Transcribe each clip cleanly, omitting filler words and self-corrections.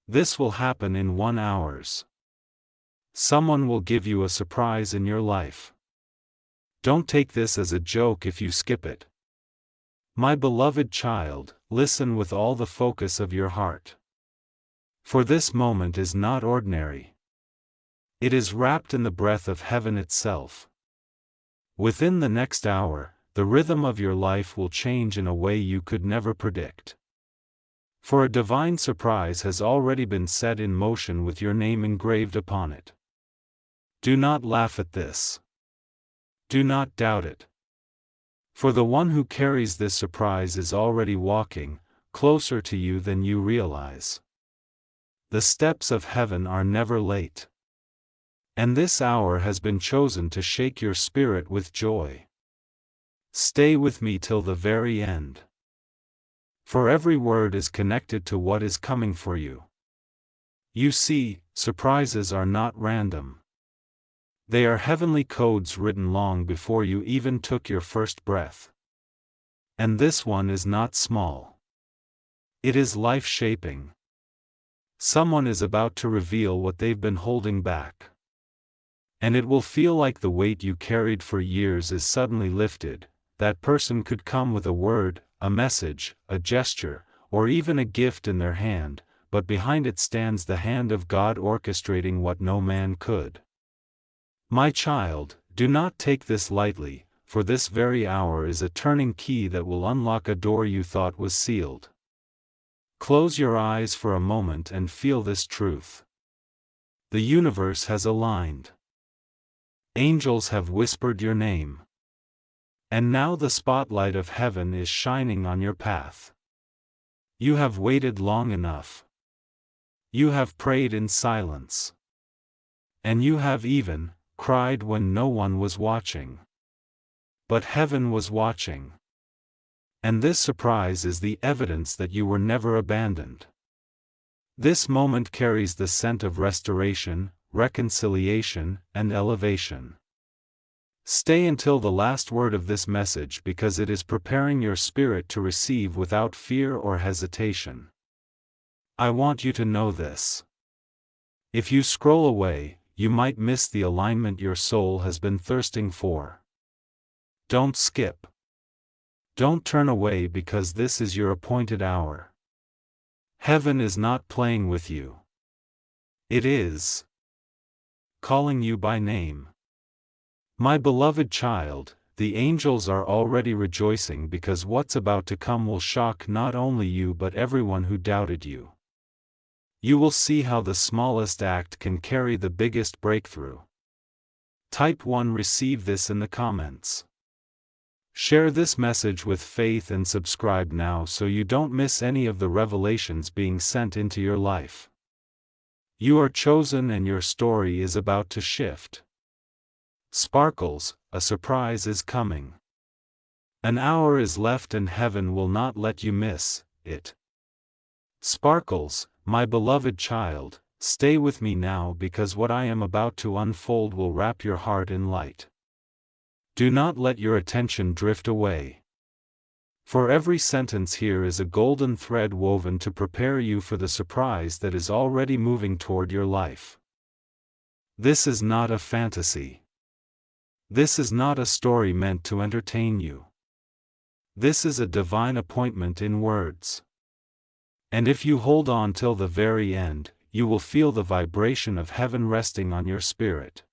This will happen in 1 hour. Someone will give you a surprise in your life. Don't take this as a joke if you skip it. My beloved child, listen with all the focus of your heart. For this moment is not ordinary. It is wrapped in the breath of heaven itself. Within the next hour, the rhythm of your life will change in a way you could never predict. For a divine surprise has already been set in motion with your name engraved upon it. Do not laugh at this. Do not doubt it. For the one who carries this surprise is already walking, closer to you than you realize. The steps of heaven are never late. And this hour has been chosen to shake your spirit with joy. Stay with me till the very end. For every word is connected to what is coming for you. You see, surprises are not random. They are heavenly codes written long before you even took your first breath. And this one is not small. It is life-shaping. Someone is about to reveal what they've been holding back. And it will feel like the weight you carried for years is suddenly lifted. That person could come with a word, a message, a gesture, or even a gift in their hand, but behind it stands the hand of God orchestrating what no man could. My child, do not take this lightly, for this very hour is a turning key that will unlock a door you thought was sealed. Close your eyes for a moment and feel this truth. The universe has aligned. Angels have whispered your name. And now the spotlight of heaven is shining on your path. You have waited long enough. You have prayed in silence. And you have even cried when no one was watching. But heaven was watching. And this surprise is the evidence that you were never abandoned. This moment carries the scent of restoration, reconciliation, and elevation. Stay until the last word of this message because it is preparing your spirit to receive without fear or hesitation. I want you to know this. If you scroll away, you might miss the alignment your soul has been thirsting for. Don't skip. Don't turn away because this is your appointed hour. Heaven is not playing with you. It is calling you by name. My beloved child, the angels are already rejoicing because what's about to come will shock not only you but everyone who doubted you. You will see how the smallest act can carry the biggest breakthrough. Type 1. Receive this in the comments. Share this message with faith and subscribe now so you don't miss any of the revelations being sent into your life. You are chosen and your story is about to shift. Sparkles, a surprise is coming. An hour is left and heaven will not let you miss it. Sparkles, my beloved child, stay with me now because what I am about to unfold will wrap your heart in light. Do not let your attention drift away. For every sentence here is a golden thread woven to prepare you for the surprise that is already moving toward your life. This is not a fantasy. This is not a story meant to entertain you. This is a divine appointment in words. And if you hold on till the very end, you will feel the vibration of heaven resting on your spirit.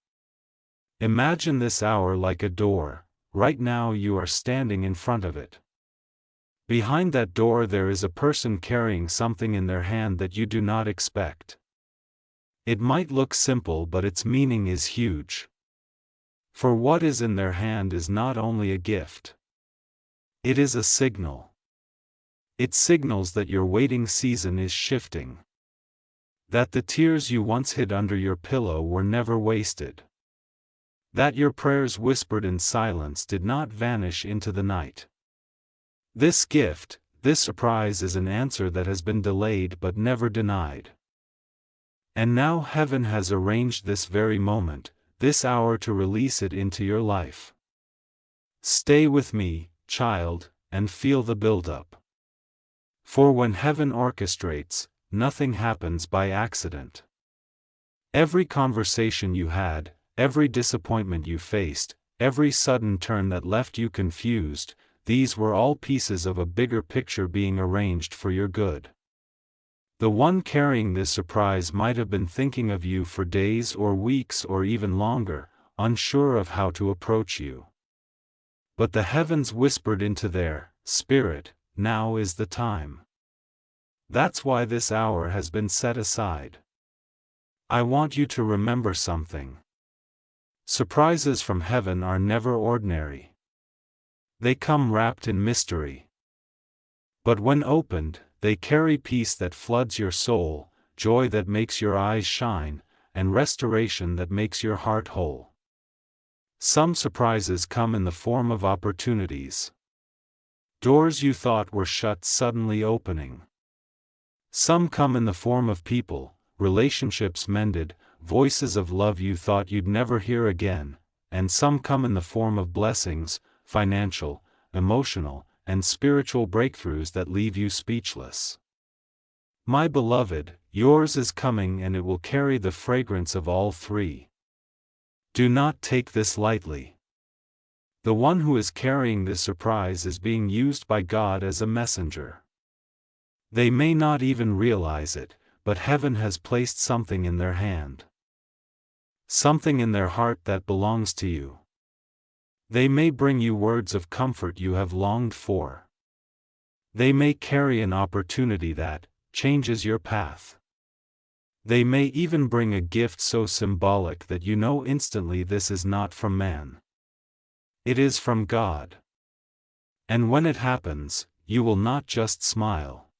Imagine this hour like a door. Right now you are standing in front of it. Behind that door there is a person carrying something in their hand that you do not expect. It might look simple but its meaning is huge. For what is in their hand is not only a gift. It is a signal. It signals that your waiting season is shifting. That the tears you once hid under your pillow were never wasted. That your prayers whispered in silence did not vanish into the night. This gift, this surprise is an answer that has been delayed but never denied. And now heaven has arranged this very moment, this hour to release it into your life. Stay with me, child, and feel the build-up. For when heaven orchestrates, nothing happens by accident. Every conversation you had, every disappointment you faced, every sudden turn that left you confused, these were all pieces of a bigger picture being arranged for your good. The one carrying this surprise might have been thinking of you for days or weeks or even longer, unsure of how to approach you. But the heavens whispered into their spirit, "Now is the time." That's why this hour has been set aside. I want you to remember something. Surprises from heaven are never ordinary. They come wrapped in mystery. But when opened, they carry peace that floods your soul, joy that makes your eyes shine, and restoration that makes your heart whole. Some surprises come in the form of opportunities. Doors you thought were shut suddenly opening. Some come in the form of people, relationships mended, voices of love you thought you'd never hear again, and some come in the form of blessings, financial, emotional, and spiritual breakthroughs that leave you speechless. My beloved, yours is coming and it will carry the fragrance of all three. Do not take this lightly. The one who is carrying this surprise is being used by God as a messenger. They may not even realize it, but heaven has placed something in their hand. Something in their heart that belongs to you. They may bring you words of comfort you have longed for. They may carry an opportunity that changes your path. They may even bring a gift so symbolic that you know instantly this is not from man. It is from God. And when it happens, you will not just smile.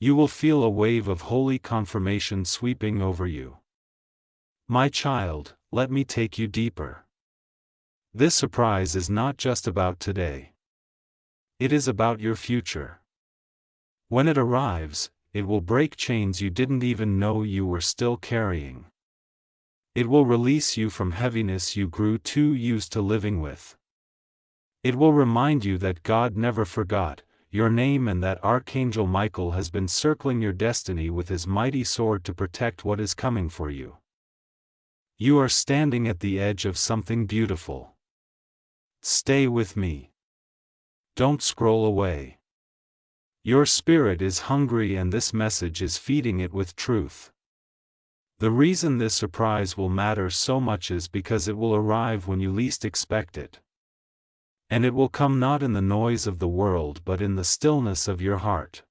You will feel a wave of holy confirmation sweeping over you. My child, let me take you deeper. This surprise is not just about today. It is about your future. When it arrives, it will break chains you didn't even know you were still carrying. It will release you from heaviness you grew too used to living with. It will remind you that God never forgot your name and that Archangel Michael has been circling your destiny with his mighty sword to protect what is coming for you. You are standing at the edge of something beautiful. Stay with me. Don't scroll away. Your spirit is hungry and this message is feeding it with truth. The reason this surprise will matter so much is because it will arrive when you least expect it. And it will come not in the noise of the world but in the stillness of your heart.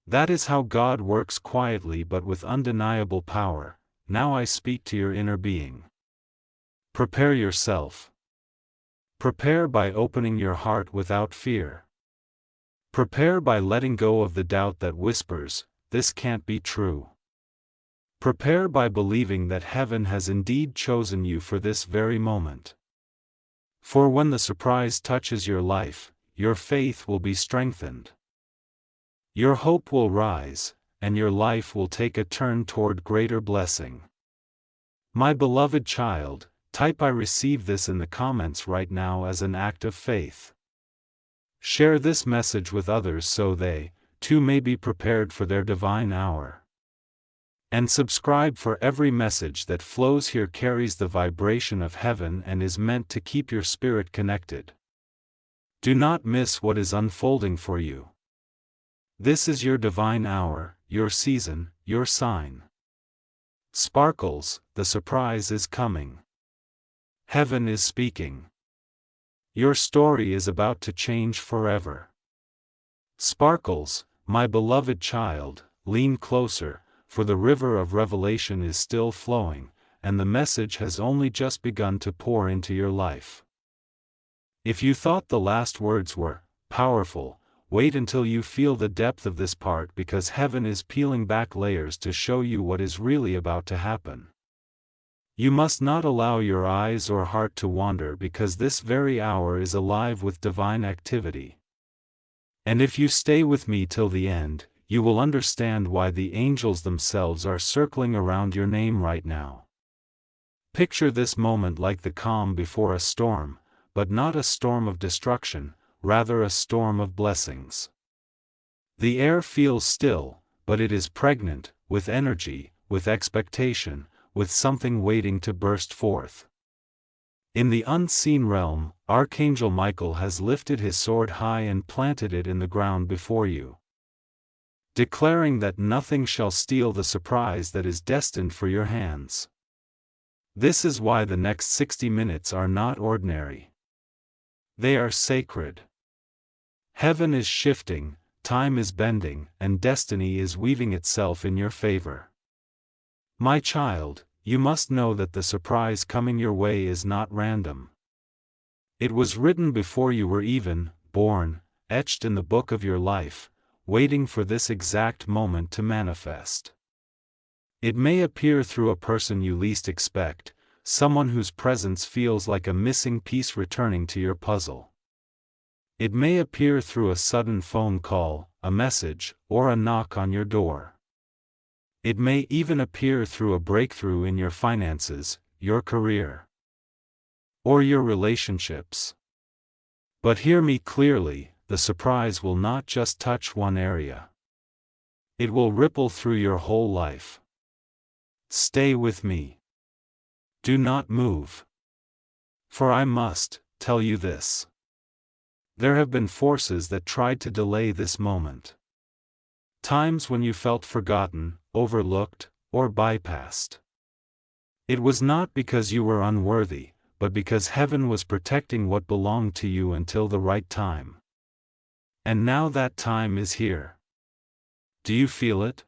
That is how God works quietly but with undeniable power. Now I speak to your inner being. Prepare yourself. Prepare by opening your heart without fear. Prepare by letting go of the doubt that whispers, "This can't be true." Prepare by believing that heaven has indeed chosen you for this very moment. For when the surprise touches your life, your faith will be strengthened. Your hope will rise, and your life will take a turn toward greater blessing. My beloved child, type "I receive this" in the comments right now as an act of faith. Share this message with others so they, too, may be prepared for their divine hour. And subscribe, for every message that flows here carries the vibration of heaven and is meant to keep your spirit connected. Do not miss what is unfolding for you. This is your divine hour, your season, your sign. Sparkles, the surprise is coming. Heaven is speaking. Your story is about to change forever. Sparkles, my beloved child, lean closer, for the river of revelation is still flowing, and the message has only just begun to pour into your life. If you thought the last words were powerful, wait until you feel the depth of this part, because heaven is peeling back layers to show you what is really about to happen. You must not allow your eyes or heart to wander, because this very hour is alive with divine activity. And if you stay with me till the end, you will understand why the angels themselves are circling around your name right now. Picture this moment like the calm before a storm, but not a storm of destruction, rather a storm of blessings. The air feels still, but it is pregnant, with energy, with expectation, with something waiting to burst forth. In the unseen realm, Archangel Michael has lifted his sword high and planted it in the ground before you, declaring that nothing shall steal the surprise that is destined for your hands. This is why the next 60 minutes are not ordinary. They are sacred. Heaven is shifting, time is bending, and destiny is weaving itself in your favor. My child, you must know that the surprise coming your way is not random. It was written before you were even born, etched in the book of your life, waiting for this exact moment to manifest. It may appear through a person you least expect, someone whose presence feels like a missing piece returning to your puzzle. It may appear through a sudden phone call, a message, or a knock on your door. It may even appear through a breakthrough in your finances, your career, or your relationships. But hear me clearly, the surprise will not just touch one area. It will ripple through your whole life. Stay with me. Do not move. For I must tell you this. There have been forces that tried to delay this moment. Times when you felt forgotten, overlooked, or bypassed. It was not because you were unworthy, but because heaven was protecting what belonged to you until the right time. And now that time is here. Do you feel it?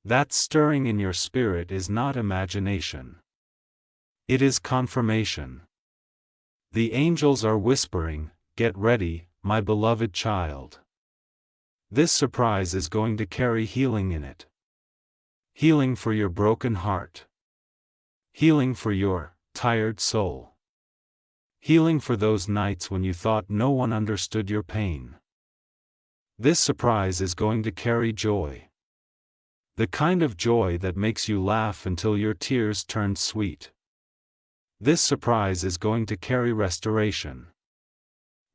That stirring in your spirit is not imagination. It is confirmation. The angels are whispering, "Get ready, my beloved child." This surprise is going to carry healing in it. Healing for your broken heart. Healing for your tired soul. Healing for those nights when you thought no one understood your pain. This surprise is going to carry joy. The kind of joy that makes you laugh until your tears turn sweet. This surprise is going to carry restoration.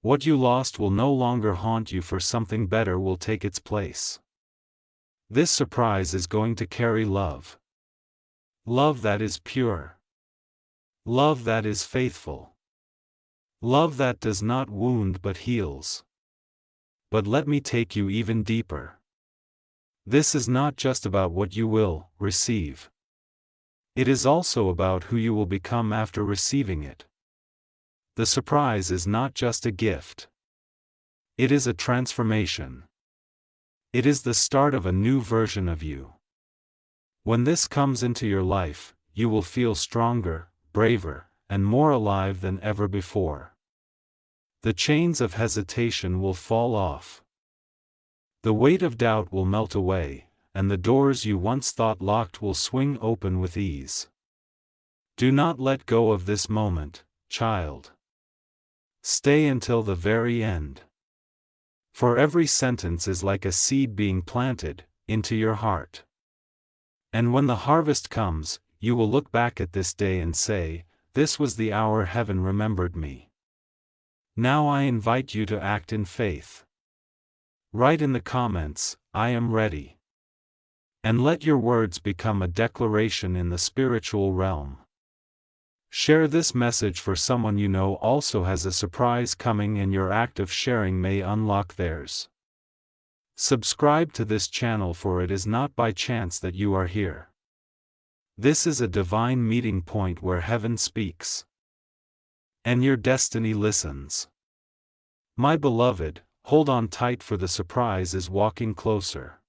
What you lost will no longer haunt you, for something better will take its place. This surprise is going to carry love. Love that is pure. Love that is faithful. Love that does not wound but heals. But let me take you even deeper. This is not just about what you will receive. It is also about who you will become after receiving it. The surprise is not just a gift. It is a transformation. It is the start of a new version of you. When this comes into your life, you will feel stronger, braver, and more alive than ever before. The chains of hesitation will fall off. The weight of doubt will melt away, and the doors you once thought locked will swing open with ease. Do not let go of this moment, child. Stay until the very end. For every sentence is like a seed being planted into your heart. And when the harvest comes, you will look back at this day and say, "This was the hour heaven remembered me." Now I invite you to act in faith. Write in the comments, "I am ready." And let your words become a declaration in the spiritual realm. Share this message for someone you know also has a surprise coming, and your act of sharing may unlock theirs. Subscribe to this channel, for it is not by chance that you are here. This is a divine meeting point where heaven speaks. And your destiny listens. My beloved, hold on tight, for the surprise is walking closer.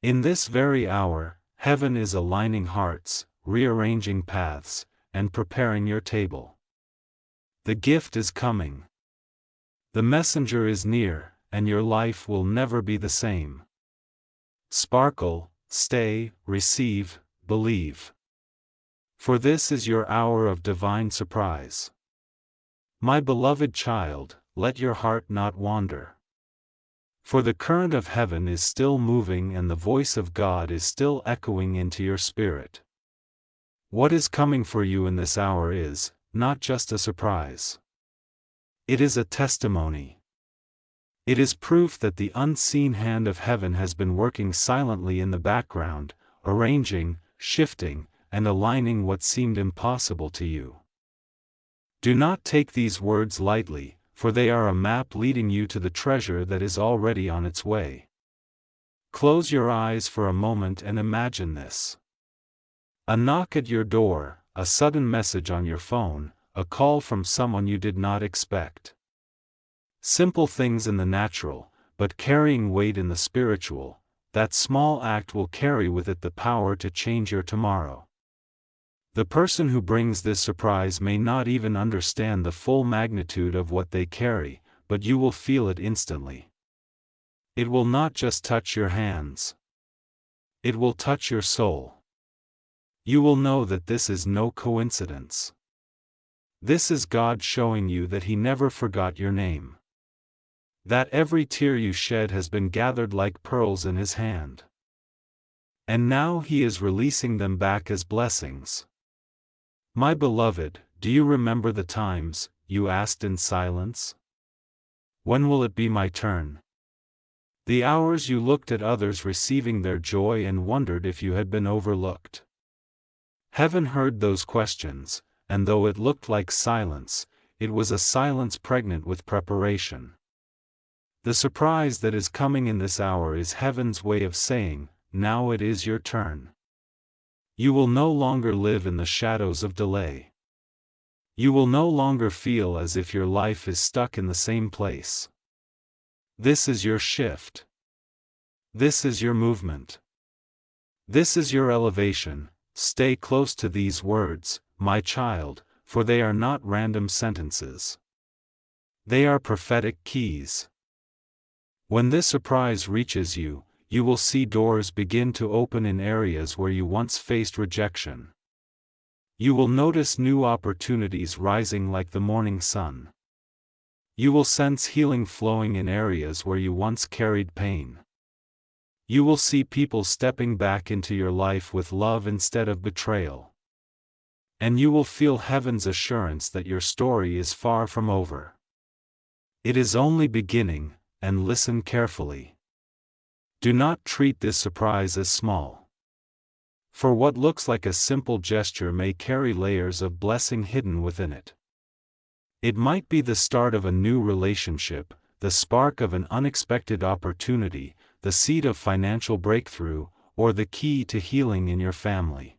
In this very hour, heaven is aligning hearts, rearranging paths, and preparing your table. The gift is coming. The messenger is near, and your life will never be the same. Sparkle, stay, receive, believe. For this is your hour of divine surprise. My beloved child, let your heart not wander. For the current of heaven is still moving, and the voice of God is still echoing into your spirit. What is coming for you in this hour is not just a surprise. It is a testimony. It is proof that the unseen hand of heaven has been working silently in the background, arranging, shifting, and aligning what seemed impossible to you. Do not take these words lightly, for they are a map leading you to the treasure that is already on its way. Close your eyes for a moment and imagine this. A knock at your door, a sudden message on your phone, a call from someone you did not expect. Simple things in the natural, but carrying weight in the spiritual, that small act will carry with it the power to change your tomorrow. The person who brings this surprise may not even understand the full magnitude of what they carry, but you will feel it instantly. It will not just touch your hands. It will touch your soul. You will know that this is no coincidence. This is God showing you that He never forgot your name. That every tear you shed has been gathered like pearls in His hand. And now He is releasing them back as blessings. My beloved, do you remember the times you asked in silence? When will it be my turn? The hours you looked at others receiving their joy and wondered if you had been overlooked. Heaven heard those questions, and though it looked like silence, it was a silence pregnant with preparation. The surprise that is coming in this hour is Heaven's way of saying, now it is your turn. You will no longer live in the shadows of delay. You will no longer feel as if your life is stuck in the same place. This is your shift. This is your movement. This is your elevation. Stay close to these words, my child, for they are not random sentences. They are prophetic keys. When this surprise reaches you, you will see doors begin to open in areas where you once faced rejection. You will notice new opportunities rising like the morning sun. You will sense healing flowing in areas where you once carried pain. You will see people stepping back into your life with love instead of betrayal. And you will feel Heaven's assurance that your story is far from over. It is only beginning, and listen carefully. Do not treat this surprise as small. For what looks like a simple gesture may carry layers of blessing hidden within it. It might be the start of a new relationship, the spark of an unexpected opportunity, the seed of financial breakthrough, or the key to healing in your family.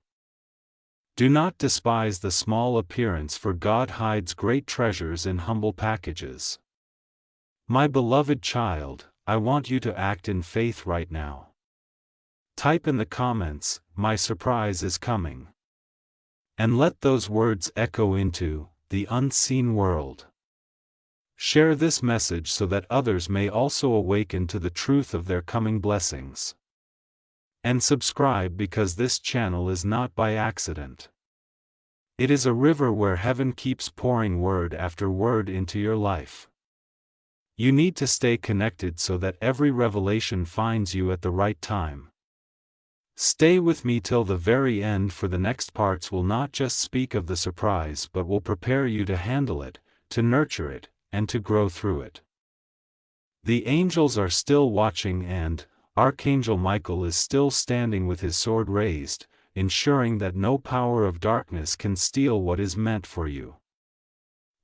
Do not despise the small appearance, for God hides great treasures in humble packages. My beloved child, I want you to act in faith right now. Type in the comments, my surprise is coming. And let those words echo into the unseen world. Share this message so that others may also awaken to the truth of their coming blessings. And subscribe, because this channel is not by accident. It is a river where Heaven keeps pouring word after word into your life. You need to stay connected so that every revelation finds you at the right time. Stay with me till the very end, for the next parts will not just speak of the surprise but will prepare you to handle it, to nurture it, and to grow through it. The angels are still watching, and Archangel Michael is still standing with his sword raised, ensuring that no power of darkness can steal what is meant for you.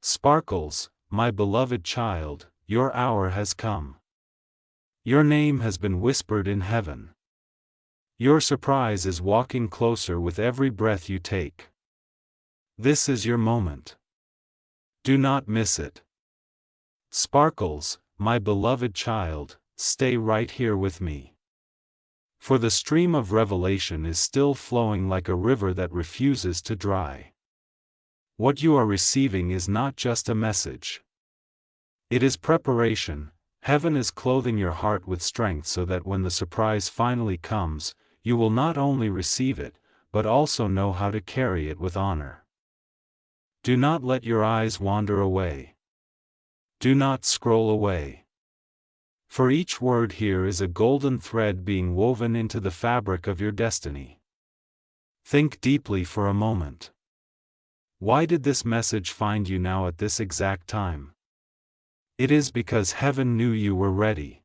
Sparkles, my beloved child, your hour has come. Your name has been whispered in heaven. Your surprise is walking closer with every breath you take. This is your moment. Do not miss it. Sparkles, my beloved child, stay right here with me. For the stream of revelation is still flowing like a river that refuses to dry. What you are receiving is not just a message. It is preparation. Heaven is clothing your heart with strength so that when the surprise finally comes, you will not only receive it, but also know how to carry it with honor. Do not let your eyes wander away. Do not scroll away. For each word here is a golden thread being woven into the fabric of your destiny. Think deeply for a moment. Why did this message find you now at this exact time? It is because heaven knew you were ready.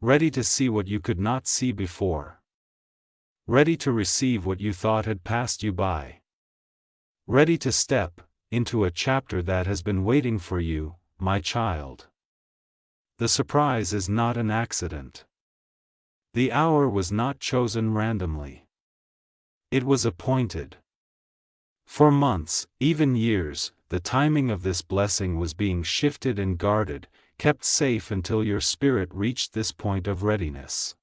Ready to see what you could not see before. Ready to receive what you thought had passed you by. Ready to step into a chapter that has been waiting for you, my child. The surprise is not an accident. The hour was not chosen randomly. It was appointed. For months, even years, the timing of this blessing was being shifted and guarded, kept safe until your spirit reached this point of readiness.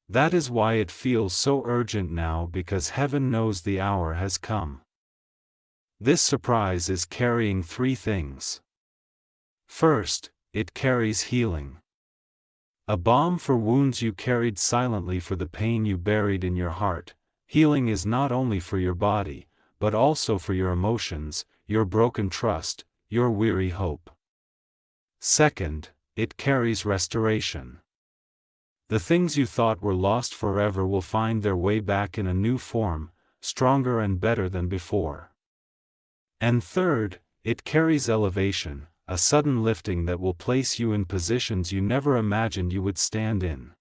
That is why it feels so urgent now, because heaven knows the hour has come. This surprise is carrying three things. First, it carries healing. A balm for wounds you carried silently, for the pain you buried in your heart. Healing is not only for your body, but also for your emotions, your broken trust, your weary hope. Second, it carries restoration. The things you thought were lost forever will find their way back in a new form, stronger and better than before. And third, it carries elevation, a sudden lifting that will place you in positions you never imagined you would stand in.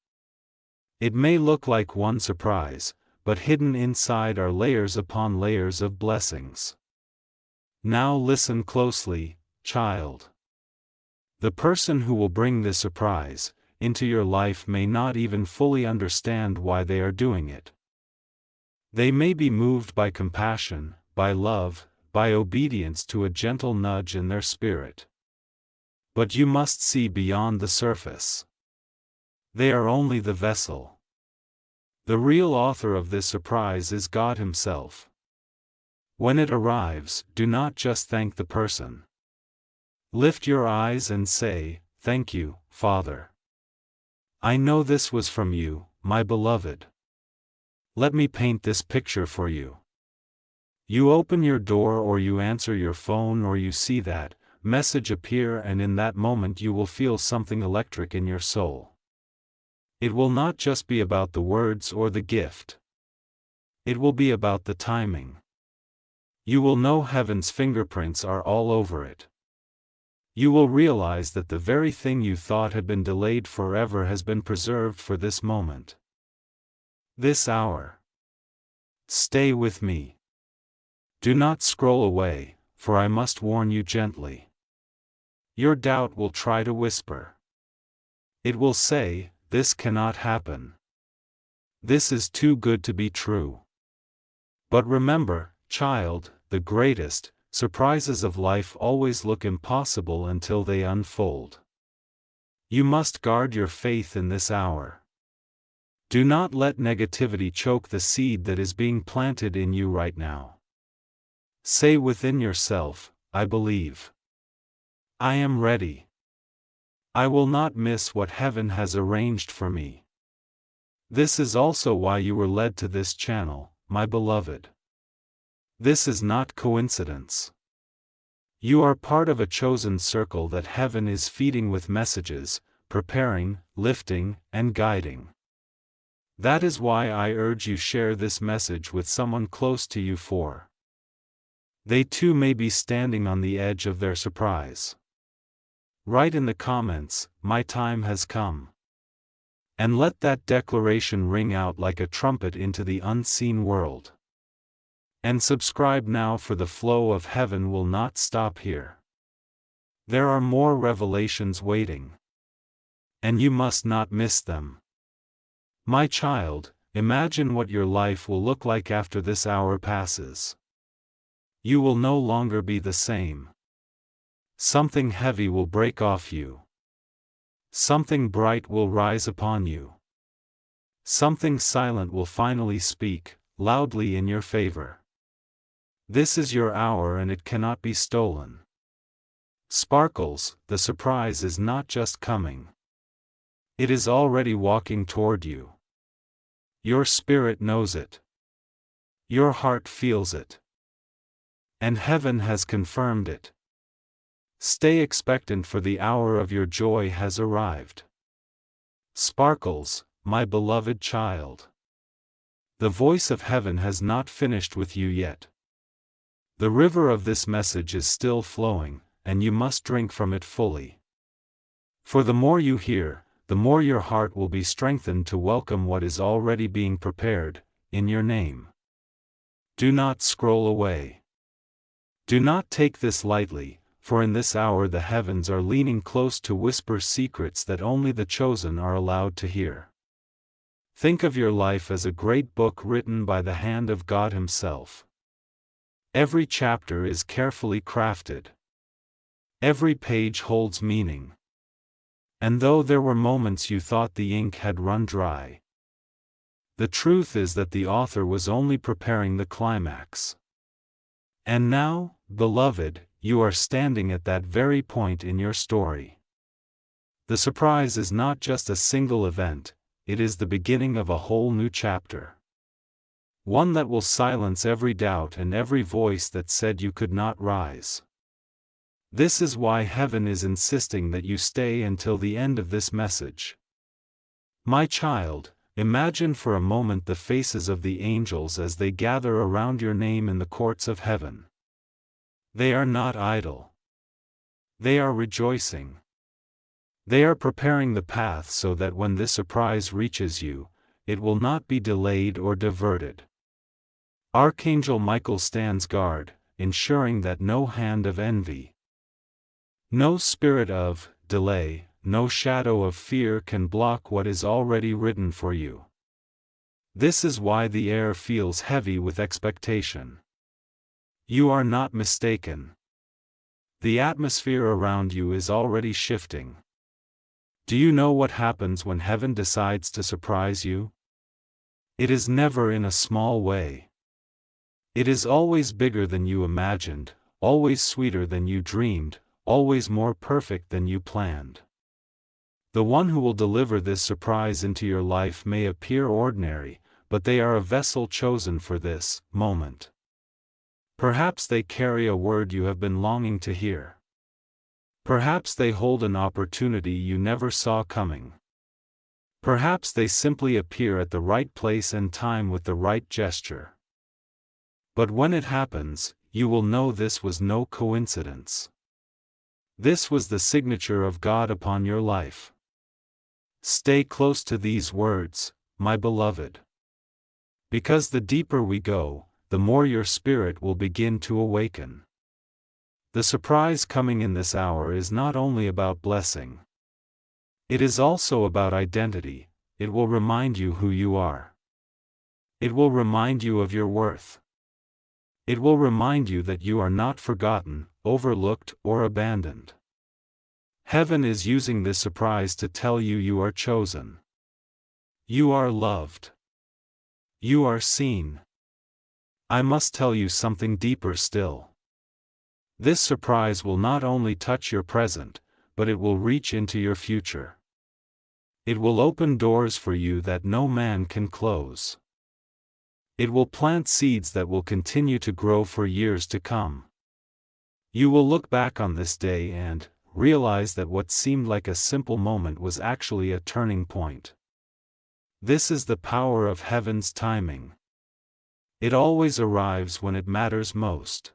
It may look like one surprise, but hidden inside are layers upon layers of blessings. Now listen closely, child. The person who will bring this surprise into your life may not even fully understand why they are doing it. They may be moved by compassion, by love, by obedience to a gentle nudge in their spirit. But you must see beyond the surface. They are only the vessel. The real author of this surprise is God Himself. When it arrives, do not just thank the person. Lift your eyes and say, "Thank you, Father. I know this was from you, my beloved. Let me paint this picture for you." You open your door, or you answer your phone, or you see that message appear, and in that moment you will feel something electric in your soul. It will not just be about the words or the gift. It will be about the timing. You will know heaven's fingerprints are all over it. You will realize that the very thing you thought had been delayed forever has been preserved for this moment. This hour. Stay with me. Do not scroll away, for I must warn you gently. Your doubt will try to whisper. It will say, "This cannot happen. This is too good to be true." But remember, child, the greatest surprises of life always look impossible until they unfold. You must guard your faith in this hour. Do not let negativity choke the seed that is being planted in you right now. Say within yourself, "I believe. I am ready. I will not miss what heaven has arranged for me." This is also why you were led to this channel, my beloved. This is not coincidence. You are part of a chosen circle that heaven is feeding with messages, preparing, lifting, and guiding. That is why I urge you share this message with someone close to you, for they too may be standing on the edge of their surprise. Write in the comments, "My time has come." And let that declaration ring out like a trumpet into the unseen world. And subscribe now, for the flow of heaven will not stop here. There are more revelations waiting. And you must not miss them. My child, imagine what your life will look like after this hour passes. You will no longer be the same. Something heavy will break off you. Something bright will rise upon you. Something silent will finally speak, loudly in your favor. This is your hour, and it cannot be stolen. Sparkles, the surprise is not just coming. It is already walking toward you. Your spirit knows it. Your heart feels it. And heaven has confirmed it. Stay expectant, for the hour of your joy has arrived. Sparkles, my beloved child. The voice of heaven has not finished with you yet. The river of this message is still flowing, and you must drink from it fully. For the more you hear, the more your heart will be strengthened to welcome what is already being prepared, in your name. Do not scroll away. Do not take this lightly, for in this hour the heavens are leaning close to whisper secrets that only the chosen are allowed to hear. Think of your life as a great book written by the hand of God Himself. Every chapter is carefully crafted. Every page holds meaning. And though there were moments you thought the ink had run dry, the truth is that the author was only preparing the climax. And now, beloved, you are standing at that very point in your story. The surprise is not just a single event, it is the beginning of a whole new chapter. One that will silence every doubt and every voice that said you could not rise. This is why heaven is insisting that you stay until the end of this message. My child, imagine for a moment the faces of the angels as they gather around your name in the courts of heaven. They are not idle. They are rejoicing. They are preparing the path so that when this surprise reaches you, it will not be delayed or diverted. Archangel Michael stands guard, ensuring that no hand of envy, no spirit of delay, no shadow of fear can block what is already written for you. This is why the air feels heavy with expectation. You are not mistaken. The atmosphere around you is already shifting. Do you know what happens when heaven decides to surprise you? It is never in a small way. It is always bigger than you imagined, always sweeter than you dreamed, always more perfect than you planned. The one who will deliver this surprise into your life may appear ordinary, but they are a vessel chosen for this moment. Perhaps they carry a word you have been longing to hear. Perhaps they hold an opportunity you never saw coming. Perhaps they simply appear at the right place and time with the right gesture. But when it happens, you will know this was no coincidence. This was the signature of God upon your life. Stay close to these words, my beloved. Because the deeper we go, the more your spirit will begin to awaken. The surprise coming in this hour is not only about blessing. It is also about identity. It will remind you who you are. It will remind you of your worth. It will remind you that you are not forgotten, overlooked, or abandoned. Heaven is using this surprise to tell you you are chosen. You are loved. You are seen. I must tell you something deeper still. This surprise will not only touch your present, but it will reach into your future. It will open doors for you that no man can close. It will plant seeds that will continue to grow for years to come. You will look back on this day and realize that what seemed like a simple moment was actually a turning point. This is the power of heaven's timing. It always arrives when it matters most.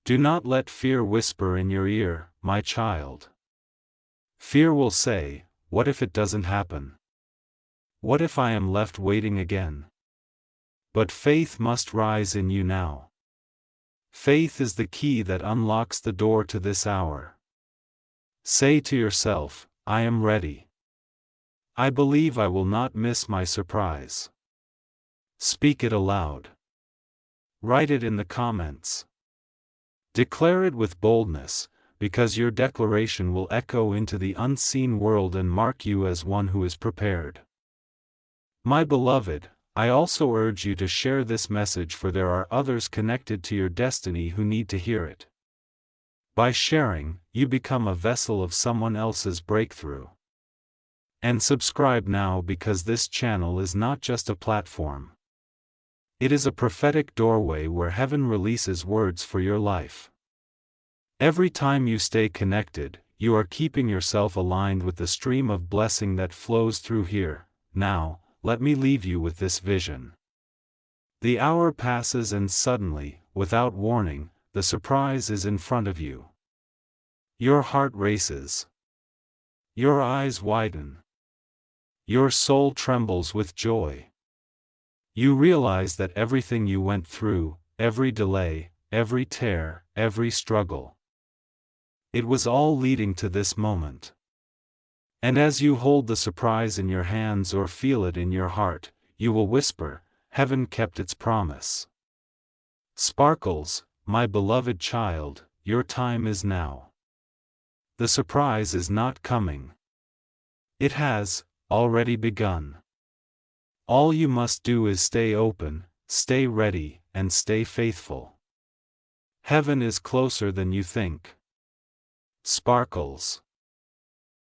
Do not let fear whisper in your ear, my child. Fear will say, "What if it doesn't happen? What if I am left waiting again?" But faith must rise in you now. Faith is the key that unlocks the door to this hour. Say to yourself, "I am ready. I believe I will not miss my surprise." Speak it aloud. Write it in the comments. Declare it with boldness, because your declaration will echo into the unseen world and mark you as one who is prepared. My beloved, I also urge you to share this message, for there are others connected to your destiny who need to hear it. By sharing, you become a vessel of someone else's breakthrough. And subscribe now, because this channel is not just a platform. It is a prophetic doorway where heaven releases words for your life. Every time you stay connected, you are keeping yourself aligned with the stream of blessing that flows through here. Now, let me leave you with this vision. The hour passes and suddenly, without warning, the surprise is in front of you. Your heart races. Your eyes widen. Your soul trembles with joy. You realize that everything you went through, every delay, every tear, every struggle, it was all leading to this moment. And as you hold the surprise in your hands or feel it in your heart, you will whisper, "Heaven kept its promise." Sparkles, my beloved child, your time is now. The surprise is not coming. It has already begun. All you must do is stay open, stay ready, and stay faithful. Heaven is closer than you think. Sparkles.